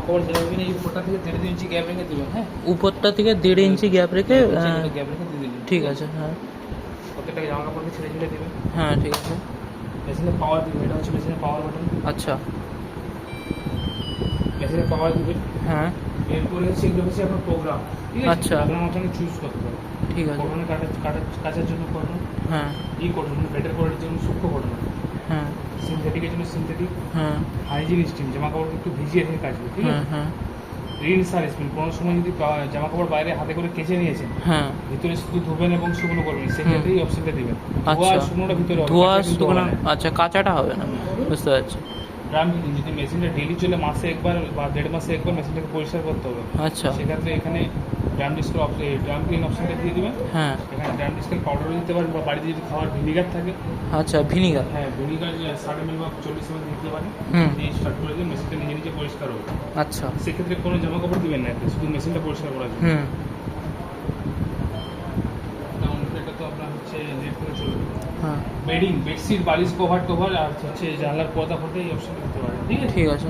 কাপড় যেটা দিবেন এই উপরটা থেকে 1.5 ইঞ্চি গ্যাপ রেখে দিবেন। হ্যাঁ, উপরটা থেকে 1.5 ইঞ্চি গ্যাপ রেখে গ্যাপ রেখে দিয়ে দিবেন। ঠিক আছে। হ্যাঁ প্রত্যেকটা জামা কাপড়কে ছেড়ে ছেড়ে দিবেন। হ্যাঁ ঠিক আছে। মেশিনে পাওয়ার দিবেন, এটা হচ্ছে মেশিনের পাওয়ার বাটন। আচ্ছা মেশিনে পাওয়ার দিবেন। হ্যাঁ এরপরে হচ্ছে এগুলো হচ্ছে আপনার প্রোগ্রাম। ঠিক আছে, আচ্ছা। প্রোগ্রাম আপনাকে চুজ করতে হবে। ঠিক আছে। কটনে কাচার জন্য কটন, হ্যাঁ কটন বেটার কোয়ালিটির জন্য সূক্ষ্ম কটন, হ্যাঁ সিনথেটিকের জন্য সিনথেটিক, হ্যাঁ হাইজিন স্টিম জামা কাপড়কে একটু ভিজিয়ে রেখে কাচবে। ঠিক হ্যাঁ আছে, হ্যাঁ রিন্স আর স্পিন। কোনো সময় যদি জামা কাপড় বাইরে হাতে করে কেচে নিয়েছেন, হ্যাঁ ভিতরে শুধু ধুবেন এবং শুকনো করবেন, সেক্ষেত্রে এই অপশনটা দিবেন। ধোয়া আচ্ছা। আর শুকনোটা ভিতরে হবে, ধোয়া কাঁচা কিন্তু শুকনো, হবে না। আচ্ছা কাঁচাটা হবে না, বুঝতে পারছি। ড্রাম ক্লিন, যদি মেশিনটা ডেলি চলে মাসে একবার বা 1.5 মাসে একবার মেশিনটাকে পরিষ্কার করতে হবে, আচ্ছা সেক্ষেত্রে এখানে ড্রাম ক্লিন অপশনটা দিয়ে দিবেন। হ্যাঁ এখানে ড্রাম ডিস্কের পাউডারও দিতে পারেন, বা বাড়িতে যদি খাওয়ার ভিনিগার থাকে, আচ্ছা ভিনিগার। হ্যাঁ ভিনিগার 60 ml বা 40 ml দিতে পারেন। হুম দিয়ে স্টার্ট করে দিয়ে মেশিনটা নিজে নিজে পরিষ্কার হবে। আচ্ছা সেক্ষেত্রে কোনো জামা কাপড় দিবেন না, শুধু মেশিনটা পরিষ্কার করার জন্য। হুম এটা তো আপনার হচ্ছে নেট করে চলবে। হ্যাঁ বেডিং, বেডশিট, বালিশ, কভার আর হচ্ছে জানলার পর্দা ফর্দা এই অপশনটা দিতে পারেন। ঠিক আছে, ঠিক আছে।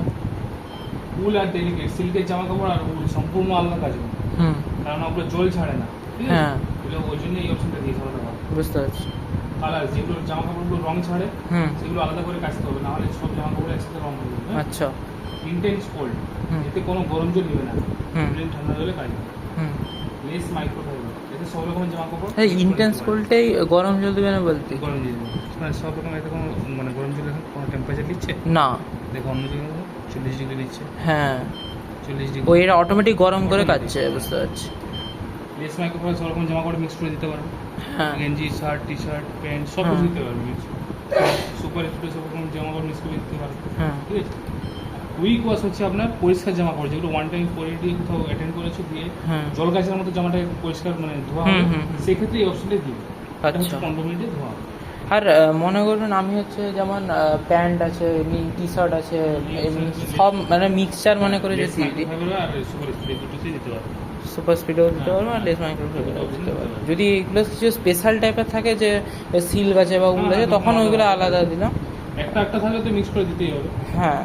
উল আর ডেলিকেট, সিল্কের জামা কাপড় আর উল সম্পূর্ণ আলাদা কাজ হবে, হুম কারণ ওগুলো জল ছাড়ে না। ঠিক আছে, হ্যাঁ এগুলো ওই জন্য এই অপশনটা দিয়েছে আলাদা ভাবে। বুঝতে পারছি। কালার, যেগুলো জামা কাপড়গুলো রং ছাড়ে হুম সেগুলো আলাদা করে কাচতে হবে, নাহলে সব জামা কাপড় একসাথে রং হয়ে যাবে। আচ্ছা ইন্টেন্স কোল্ড, হুম এতে কোনো গরম জল নেবে না, হুম ঠান্ডা জলে কাজ হবে। হুম লেস মাইক্রোফাইবার, এতে সব রকমের জামা কাপড় এই ইন্টেন্স কোল্ডটাই গরম জল দেবে না বলতে? গরম জল দেবে, মানে সব রকম। এতে কোনো মানে গরম জল এখন কোনো টেম্পারেচার দিচ্ছে না। দেখো, অন্য জায়গায় 40 ডিগ্রি দিচ্ছে, হ্যাঁ 40 ওই ডিগ্রি। এটা অটোমেটিক গরম করে কাটছে, বুঝতে পারছি। লেস মাইক্রোফাইবার সব রকম জামা কাপড় মিক্স করে দিতে পারবে। হ্যাঁ গেঞ্জি, শার্ট, টি শার্ট, প্যান্ট সব কিছু দিতে পারবে মিক্স। সুপার স্পিডে সব রকম জামা কাপড় মিক্স করে দিতে পারবে। হ্যাঁ ঠিক আছে, উইক ওয়াশ হচ্ছে আপনার পরিষ্কার জামা কাপড়, যেগুলো ওয়ান টাইম পরে দিয়ে কোথাও অ্যাটেন্ড করেছো, দিয়ে হ্যাঁ জল গাছের মতো জামাটা পরিষ্কার মানে ধোয়া হুম, হবে, হুম, হুম। সেক্ষেত্রে এই অপশনটা দিবে। এটা হচ্ছে আচ্ছা। 15 মিনিটে ধোয়া হবে। আর মনে করুন আমি হচ্ছে যেমন প্যান্ট আছে, এমনি টি শার্ট আছে, এমনি সব মানে মিক্সচার মনে করে লেস যদি দিই, মাইক্রোফাইবার আর সুপার স্পিড দুটোতেই দিতে পারবে। সুপার স্পিডও দিতে পারবো আর লেস মাইক্রোফাইবারও দিতে পারবো। যদি এগুলো কিছু স্পেশাল টাইপের থাকে যে সিল্ক আছে বা ওগুলো আছে, তখন ওইগুলো আলাদা দিলাম। একটা থাকলে তো মিক্স করে দিতেই হবে। হ্যাঁ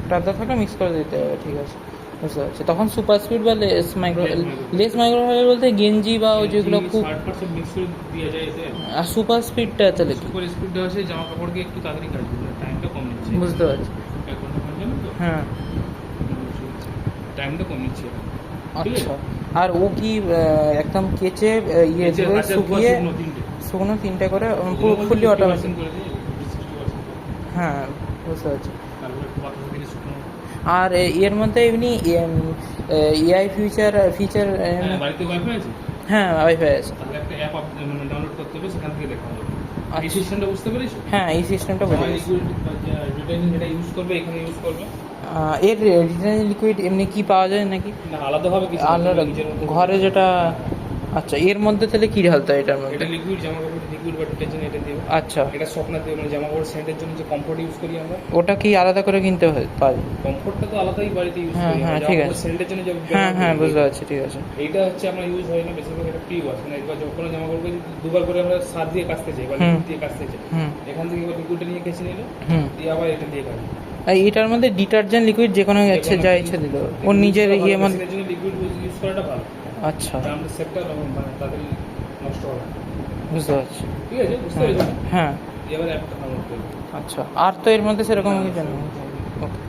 টাদা থাকলে মিক্স করে দিতে হবে, ঠিক আছে বুঝতে পারছি। তখন সুপার স্পিড বা লেস মাইক্রোফাইবার বলতে গেঞ্জি বা ওই যেগুলো খুব, শার্ট সব মিক্স করে দেওয়া যায় এতে। আর সুপার স্পিডটা তাহলে কি? সুপার স্পিড দেওয়া হচ্ছে জামা কাপড়কে একটু তাড়াতাড়ি কাজ করবে, টাইমটা কম নিচ্ছে। বুঝতে পারছি। 1 ঘন্টা পর যাবে তো, হ্যাঁ টাইমটা কম নিচ্ছে। আচ্ছা। আর ও কি একদম কেচে ইয়ে ধরে শুকিয়ে শুকনো 3টে করে পুরো ফুললি অটোমেটিক? হ্যাঁ বুঝতে পারছি। তারপরে একটু বাতাস দিলে শুকনো। আর এর মধ্যে এমনি এআই ফিচার হ্যাঁ, বাড়িতে ওয়াইফাই আছে, হ্যাঁ ওয়াইফাই আছে। তাহলে একটা অ্যাপ মানে ডাউনলোড করতে হবে, সেখান থেকে দেখা হবে। এই আচ্ছা। সিস্টেমটা বুঝতে পেরেছো? হ্যাঁ এই সিস্টেমটা বুঝে গেছি। ডিটাইনিং যেটা ইউজ করবে এখানে ইউজ করবে এর ডিটারজেন্ট লিকুইড এমনি কি পাওয়া যায় নাকি না, আলাদাভাবে কিছু আলাদা নিজের মতো ঘরে যেটা? আচ্ছা এর মধ্যে তাহলে কি ঢালতে হয় এটার মধ্যে? এটা লিকুইড জামা কাপড় লিকুইড বা ডিটারজেন্ট এটা দিবে। আচ্ছা এটা সফটনার দিবে, মানে জামা কাপড় সেন্টের জন্য যে কমফোর্ট ইউজ করি আমরা, ওটা কি আলাদা করে কিনতে হয় পাওয়া যায়? কমফোর্টটা তো আলাদাই বাড়িতে ইউজ হ্যাঁ, করি হ্যাঁ, আমরা, ঠিক জামা আছে। কাপড় সেন্টের জন্য যে হ্যাঁ হ্যাঁ বুঝতে পারছি, ঠিক আছে। এইটা হচ্ছে আমরা ইউজ হয় না বেশিরভাগ, এটা প্রি ওয়াশ, মানে একবার যখন জামা কাপড়কে দুবার করে আমরা সার দিয়ে কাচতে চাই বা হুম। লিকুইড দিয়ে কাচতে চাই, হুম এখান থেকে এবার লিকুইডটা নিয়ে কেচে নিল, হুম। দিয়ে আবার এটা দিয়ে কাচি। আর এটার মধ্যে ডিটারজেন্ট লিকুইড যে কোনো ইচ্ছে যা ইচ্ছে দিল ওর নিজের ইয়ে মধ্যে? মেশিনের জন্য লিকুইড ইউজ করাটা ভালো, আচ্ছা আমাদের সেটটা মানে তাড়াতাড়ি নষ্ট হবে না। বুঝতে পারছি। ঠিক আছে, বুঝতে পেরেছো? হ্যাঁ এবার অ্যাপটা ডাউনলোড করবে। আচ্ছা। আর তো এর মধ্যে সেরকম কিছু নেই। ওকে।